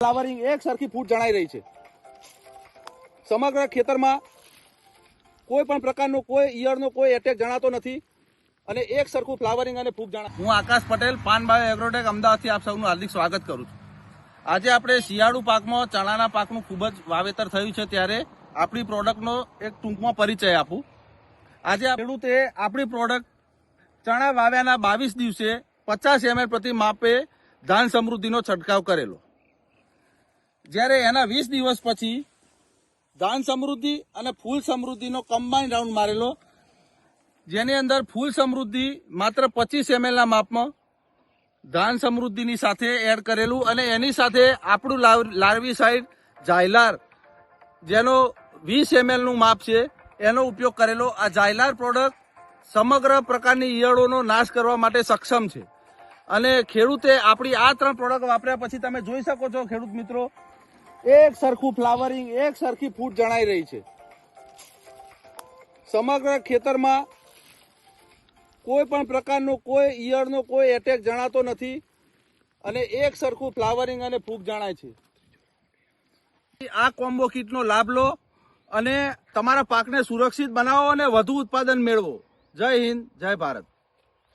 Flowering એક સરખી ફૂટ જણાઈ રહી છે। સમગ્ર ખેતરમાં કોઈ પણ પ્રકારનો કોઈ ઈયળનો કોઈ એટેક જણાતો નથી અને એક સરખું ફ્લાવરિંગ અને ફૂગ જણાય। હું આકાશ પટેલ પાનબાયો એગ્રોટેક અમદાવાદથી આપ સૌનું હાર્દિક સ્વાગત કરું છું। આજે આપણે શિયાળુ પાકમાં ચણાના પાકનું ખૂબ જ વાવેતર થયું છે, ત્યારે આપણી પ્રોડક્ટનો એક ટૂંકમાં પરિચય આપું। આજે ખેડૂતે આપણી પ્રોડક્ટ ચણા વાવ્યાના 22 દિવસે 50 ml પ્રતિ માપે ધાન સમૃદ્ધિનો છંટકાવ કરેલો, જ્યારે એના 20 દિવસ પછી ધાન સમૃદ્ધિ અને ફૂલ સમૃદ્ધિનો કમ્બાઈન રાઉન્ડ મારેલો, જેની અંદર ફૂલ સમૃદ્ધિ માત્ર 25 ml ના માપમાં ધાન સમૃદ્ધિની સાથે એડ કરેલું અને એની સાથે આપણું લાર્વીસાઇડ ઝાયલાર, જેનો 20 ml નું માપ છે, એનો ઉપયોગ કરેલો। આ ઝાયલાર પ્રોડક્ટ સમગ્ર પ્રકારની ઈયળોનો નાશ કરવા માટે સક્ષમ છે અને ખેડૂતે આપણી આ 3 પ્રોડક્ટ વાપર્યા પછી તમે જોઈ શકો છો ખેડૂત મિત્રો, એક સરખું ફ્લાવરિંગ એક સરખી ફૂટ જણાઈ રહી છે। સમગ્ર ખેતરમાં કોઈ પણ પ્રકારનો કોઈ ઈયળનો કોઈ એટેક જણાતો નથી અને એક સરખું ફ્લાવરિંગ અને ફૂગ જણાય છે। આ કોમ્બો કીટનો લાભ લો અને તમારા પાકને સુરક્ષિત બનાવો અને વધુ ઉત્પાદન મેળવો। જય હિન્દ, જય ભારત।